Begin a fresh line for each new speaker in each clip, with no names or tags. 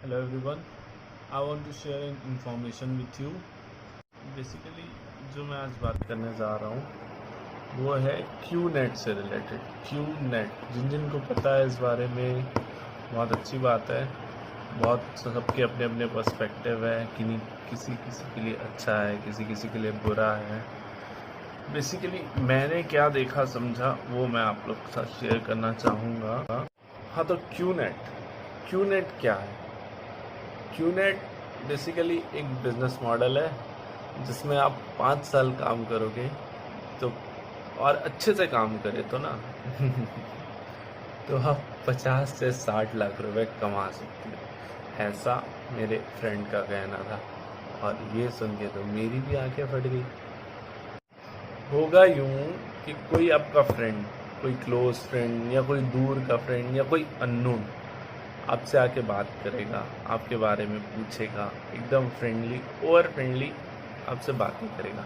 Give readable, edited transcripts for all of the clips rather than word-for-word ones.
Hello everyone, I want to share an information with you. Basically जो मैं आज बात करने जा रहा हूँ वो है क्यू नेट से रिलेटेड। क्यू नेट जिन जिन को पता है इस बारे में बहुत अच्छी बात है। बहुत सबके अपने अपने पर्सपेक्टिव है कि नहीं, किसी किसी के लिए अच्छा है, किसी किसी के लिए बुरा है। बेसिकली मैंने क्या देखा समझा वो मैं आप लोग के साथ शेयर करना चाहूँगा। हाँ, तो क्यू नेट क्या है? क्यूनेट बेसिकली एक बिजनेस मॉडल है जिसमें आप 5 साल काम करोगे तो, और अच्छे से काम करें तो ना तो आप 50 से 60 लाख रुपए कमा सकते हो। ऐसा मेरे फ्रेंड का कहना था और ये सुन के तो मेरी भी आंखें फट गई। होगा यूं कि कोई आपका फ्रेंड, कोई क्लोज फ्रेंड या कोई दूर का फ्रेंड या कोई अननोन आपसे आके बात करेगा, आपके बारे में पूछेगा, एकदम फ्रेंडली, ओवर फ्रेंडली आपसे बातें करेगा।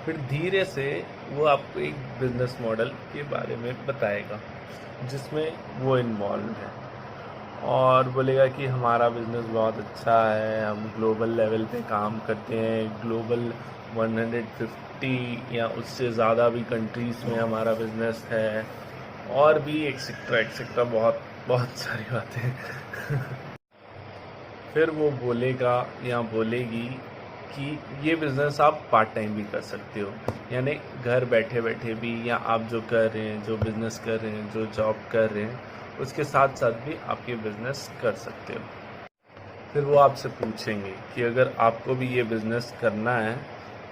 फिर धीरे से वो आपको एक बिजनेस मॉडल के बारे में बताएगा जिसमें वो इन्वॉल्व है और बोलेगा कि हमारा बिजनेस बहुत अच्छा है, हम ग्लोबल लेवल पे काम करते हैं, ग्लोबल 150 या उससे ज़्यादा भी कंट्रीज़ में हमारा बिजनेस है, और भी एक्सेट्रा एक्सेट्रा बहुत बहुत सारी बातें फिर वो बोलेगा या बोलेगी कि ये बिज़नेस आप पार्ट टाइम भी कर सकते हो, यानी घर बैठे बैठे भी, या आप जो कर रहे हैं, जो बिज़नेस कर रहे हैं, जो जॉब कर रहे हैं, उसके साथ साथ भी आप ये बिज़नेस कर सकते हो। फिर वो आपसे पूछेंगे कि अगर आपको भी ये बिज़नेस करना है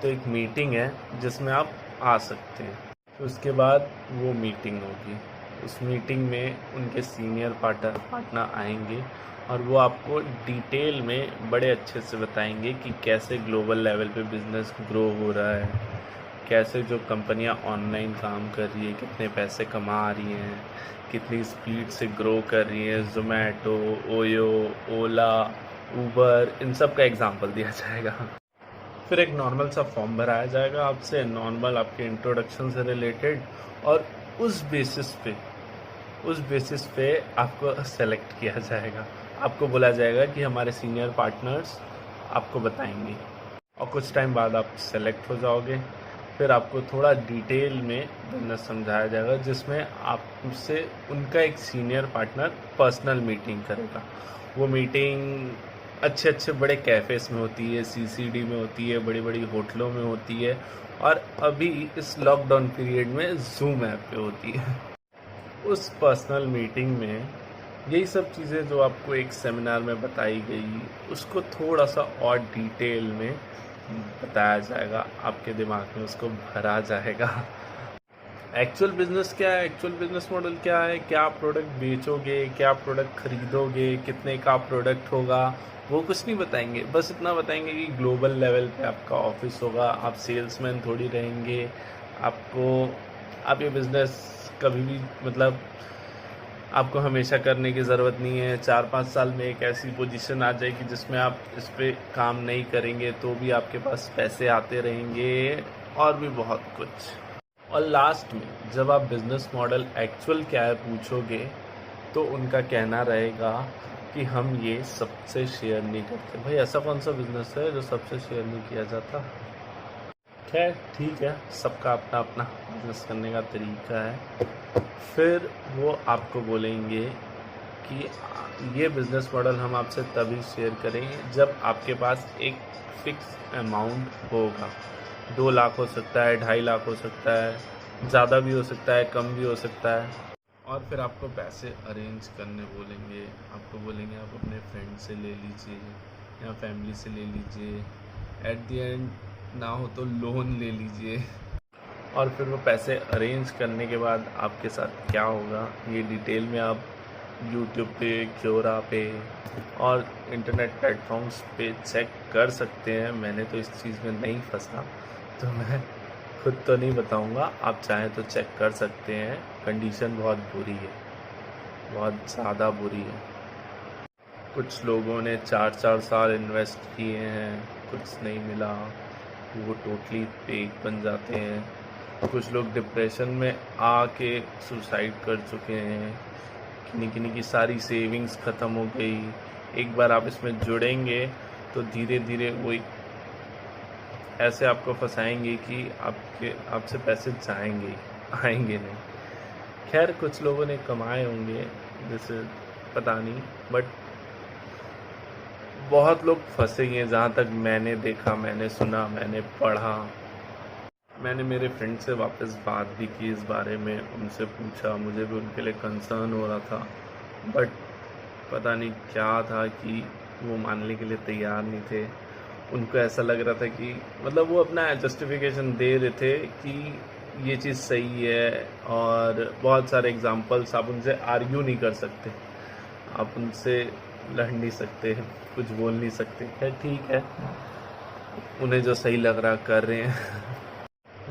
तो एक मीटिंग है जिसमें आप आ सकते हैं। तो उसके बाद वो मीटिंग होगी। उस मीटिंग में उनके सीनियर पार्टनर आएंगे और वो आपको डिटेल में बड़े अच्छे से बताएंगे कि कैसे ग्लोबल लेवल पे बिज़नेस ग्रो हो रहा है, कैसे जो कंपनियां ऑनलाइन काम कर रही है कितने पैसे कमा रही हैं, कितनी स्पीड से ग्रो कर रही है। ज़ोमैटो, ओयो, ओला, ऊबर, इन सब का एग्जांपल दिया जाएगा। फिर एक नॉर्मल सा फॉर्म भराया जाएगा आपसे, नॉर्मल आपके इंट्रोडक्शन से रिलेटेड, और उस बेसिस पे आपको सेलेक्ट किया जाएगा। आपको बोला जाएगा कि हमारे सीनियर पार्टनर्स आपको बताएंगे, और कुछ टाइम बाद आप सेलेक्ट हो जाओगे। फिर आपको थोड़ा डिटेल में बिजनेस समझाया जाएगा जिसमें आपसे उनका एक सीनियर पार्टनर पर्सनल मीटिंग करेगा। वो मीटिंग अच्छे अच्छे बड़े कैफ़ेज़ में होती है, सीसीडी में होती है, बड़ी बड़ी होटलों में होती है, और अभी इस लॉकडाउन पीरियड में जूम ऐप पे होती है। उस पर्सनल मीटिंग में यही सब चीज़ें जो आपको एक सेमिनार में बताई गई, उसको थोड़ा सा और डिटेल में बताया जाएगा, आपके दिमाग में उसको भरा जाएगा। एक्चुअल बिजनेस क्या है, एक्चुअल बिजनेस मॉडल क्या है, क्या प्रोडक्ट बेचोगे, क्या प्रोडक्ट खरीदोगे, कितने का प्रोडक्ट होगा, वो कुछ नहीं बताएंगे। बस इतना बताएंगे कि ग्लोबल लेवल पे आपका ऑफिस होगा, आप सेल्समैन थोड़ी रहेंगे, आप ये बिज़नेस कभी भी, मतलब आपको हमेशा करने की ज़रूरत नहीं है। 4-5 साल में एक ऐसी पोजीशन आ जाएगी जिसमें आप इस पे काम नहीं करेंगे तो भी आपके पास पैसे आते रहेंगे, और भी बहुत कुछ। और लास्ट में जब आप बिज़नेस मॉडल एक्चुअल क्या है पूछोगे तो उनका कहना रहेगा कि हम ये सबसे शेयर नहीं करते। भाई, ऐसा कौन सा बिज़नेस है जो सबसे शेयर नहीं किया जाता? खैर ठीक है, सबका अपना अपना बिज़नेस करने का तरीका है। फिर वो आपको बोलेंगे कि ये बिज़नेस मॉडल हम आपसे तभी शेयर करेंगे जब आपके पास एक फ़िक्स अमाउंट होगा। 2 लाख हो सकता है, 2.5 लाख हो सकता है, ज़्यादा भी हो सकता है, कम भी हो सकता है। और फिर आपको पैसे अरेंज करने बोलेंगे। आपको बोलेंगे आप अपने फ्रेंड से ले लीजिए या फैमिली से ले लीजिए, एट द एंड ना हो तो लोन ले लीजिए। और फिर वो पैसे अरेंज करने के बाद आपके साथ क्या होगा ये डिटेल में आप यूट्यूब पे, क्योरा पे और इंटरनेट प्लेटफॉर्म्स पे चेक कर सकते हैं। मैंने तो इस चीज़ में नहीं फंसा तो मैं खुद तो नहीं बताऊंगा, आप चाहें तो चेक कर सकते हैं। कंडीशन बहुत बुरी है, बहुत ज़्यादा बुरी है। कुछ लोगों ने 4-4 साल इन्वेस्ट किए हैं, कुछ नहीं मिला, वो टोटली फेक बन जाते हैं। कुछ लोग डिप्रेशन में आके सुसाइड कर चुके हैं, किन्हीं किन्हीं की सारी सेविंग्स ख़त्म हो गई, एक बार आप इसमें जुड़ेंगे तो धीरे धीरे वो ऐसे आपको फंसाएंगे कि आपसे पैसे जाएंगे, आएंगे नहीं। खैर कुछ लोगों ने कमाए होंगे, जैसे पता नहीं, बट बहुत लोग फंसेंगे। जहाँ तक मैंने देखा, मैंने सुना, मैंने पढ़ा, मैंने मेरे फ्रेंड से वापस बात भी की इस बारे में, उनसे पूछा, मुझे भी उनके लिए कंसर्न हो रहा था, बट पता नहीं क्या था कि वो मानने के लिए तैयार नहीं थे। उनको ऐसा लग रहा था कि मतलब वो अपना जस्टिफिकेशन दे रहे थे कि ये चीज़ सही है, और बहुत सारे एग्जांपल्स, आप उनसे आर्ग्यू नहीं कर सकते, आप उनसे लड़ नहीं सकते, कुछ बोल नहीं सकते। खैर ठीक है, उन्हें जो सही लग रहा कर रहे हैं।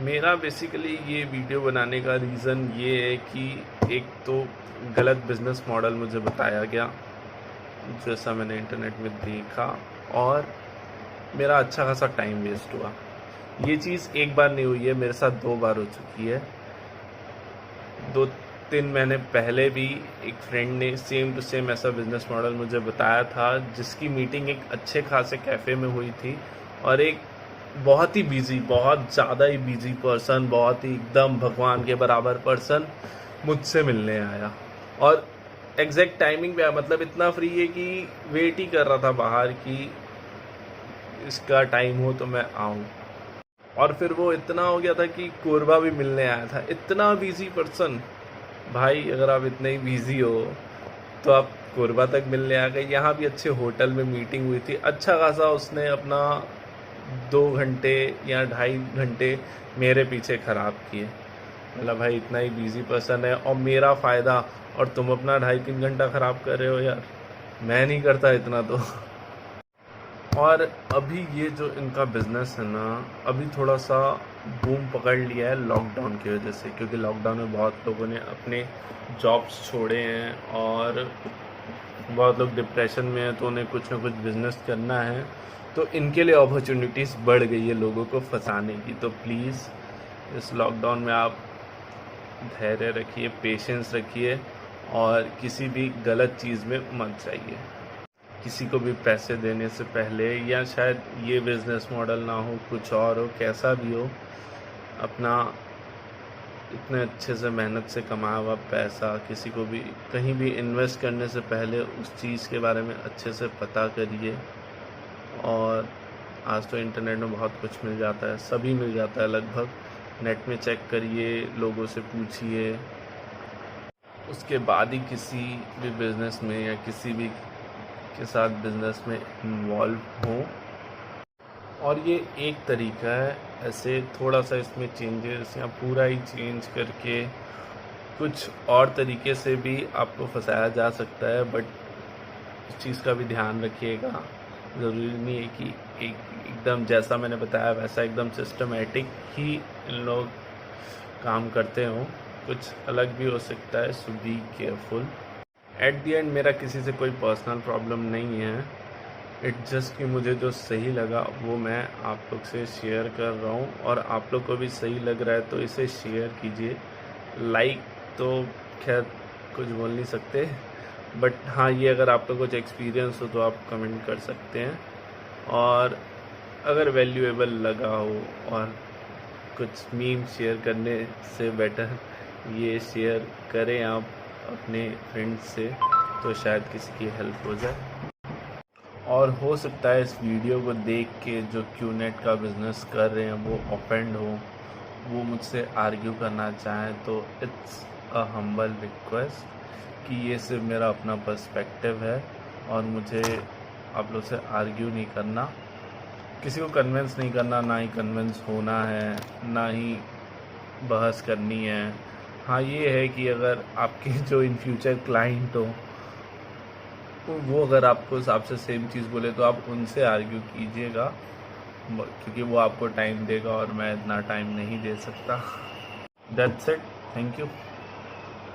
मेरा बेसिकली ये वीडियो बनाने का रीज़न ये है कि एक तो गलत बिजनेस मॉडल मुझे बताया गया जैसा मैंने इंटरनेट में देखा, और मेरा अच्छा खासा टाइम वेस्ट हुआ। ये चीज़ एक बार नहीं हुई है, मेरे साथ 2 बार हो चुकी है। 2-3 महीने पहले भी एक फ्रेंड ने सेम टू सेम ऐसा बिजनेस मॉडल मुझे बताया था, जिसकी मीटिंग एक अच्छे खासे कैफ़े में हुई थी, और एक बहुत ही बिजी, बहुत ज़्यादा ही बिजी पर्सन, बहुत ही एकदम भगवान के बराबर पर्सन मुझसे मिलने आया, और एग्जैक्ट टाइमिंग पे आया। मतलब इतना फ्री है कि वेट ही कर रहा था बाहर कि इसका टाइम हो तो मैं आऊँ। और फिर वो इतना हो गया था कि कोरबा भी मिलने आया था। इतना बिजी पर्सन, भाई अगर आप इतने ही बिजी हो तो आप कोरबा तक मिलने आ गए। यहाँ भी अच्छे होटल में मीटिंग हुई थी, अच्छा खासा उसने अपना 2 घंटे या 2.5 घंटे मेरे पीछे ख़राब किए। मतलब भाई इतना ही बिजी पर्सन है और मेरा फ़ायदा, और तुम अपना 2.5-3 घंटा ख़राब कर रहे हो यार, मैं नहीं करता इतना तो। और अभी ये जो इनका बिज़नेस है ना, अभी थोड़ा सा बूम पकड़ लिया है लॉकडाउन की वजह से, क्योंकि लॉकडाउन में बहुत लोगों ने अपने जॉब्स छोड़े हैं और बहुत लोग डिप्रेशन में हैं, तो उन्हें कुछ ना कुछ बिज़नेस करना है, तो इनके लिए अपॉर्चुनिटीज़ बढ़ गई है लोगों को फंसाने की। तो प्लीज़ इस लॉकडाउन में आप धैर्य रखिए, पेशेंस रखिए, और किसी भी गलत चीज़ में मत जाइए। किसी को भी पैसे देने से पहले, या शायद ये बिज़नेस मॉडल ना हो, कुछ और हो, कैसा भी हो, अपना इतने अच्छे से मेहनत से कमाया हुआ पैसा किसी को भी कहीं भी इन्वेस्ट करने से पहले उस चीज़ के बारे में अच्छे से पता करिए। और आज तो इंटरनेट में बहुत कुछ मिल जाता है, सभी मिल जाता है लगभग। नेट में चेक करिए, लोगों से पूछिए, उसके बाद ही किसी भी बिज़नेस में या किसी भी के साथ बिज़नेस में इन्वॉल्व हो। और ये एक तरीका है, ऐसे थोड़ा सा इसमें चेंजेस या पूरा ही चेंज करके कुछ और तरीके से भी आपको फंसाया जा सकता है, बट इस चीज़ का भी ध्यान रखिएगा। ज़रूरी नहीं है कि एकदम जैसा मैंने बताया वैसा एकदम सिस्टमेटिक ही इन लोग काम करते हों, कुछ अलग भी हो सकता है, so be careful. At the end मेरा किसी से कोई पर्सनल प्रॉब्लम नहीं है, इट जस्ट कि मुझे जो सही लगा वो मैं आप लोग से शेयर कर रहा हूँ, और आप लोग को भी सही लग रहा है तो इसे शेयर कीजिए। लाइक तो खैर कुछ बोल नहीं सकते, बट हाँ, ये अगर आप लोग कुछ एक्सपीरियंस हो तो आप कमेंट कर सकते हैं, और अगर वैल्यूएबल लगा हो, और कुछ मीम शेयर करने से बेटर ये शेयर करें आप अपने फ्रेंड्स से, तो शायद किसी की हेल्प हो जाए। और हो सकता है इस वीडियो को देख के जो क्यूनेट का बिज़नेस कर रहे हैं वो ऑफेंड हो, वो मुझसे आर्ग्यू करना चाहें, तो इट्स अ हम्बल रिक्वेस्ट कि ये सिर्फ मेरा अपना पर्सपेक्टिव है, और मुझे आप लोग से आर्ग्यू नहीं करना, किसी को कन्विंस नहीं करना, ना ही कन्विंस होना है, ना ही बहस करनी है। हाँ, ये है कि अगर आपके जो इन फ्यूचर क्लाइंट हो, वो अगर आपको हिसाब से सेम चीज़ बोले तो आप उनसे आर्ग्यू कीजिएगा, क्योंकि वो आपको टाइम देगा और मैं इतना टाइम नहीं दे सकता। That's it, thank you.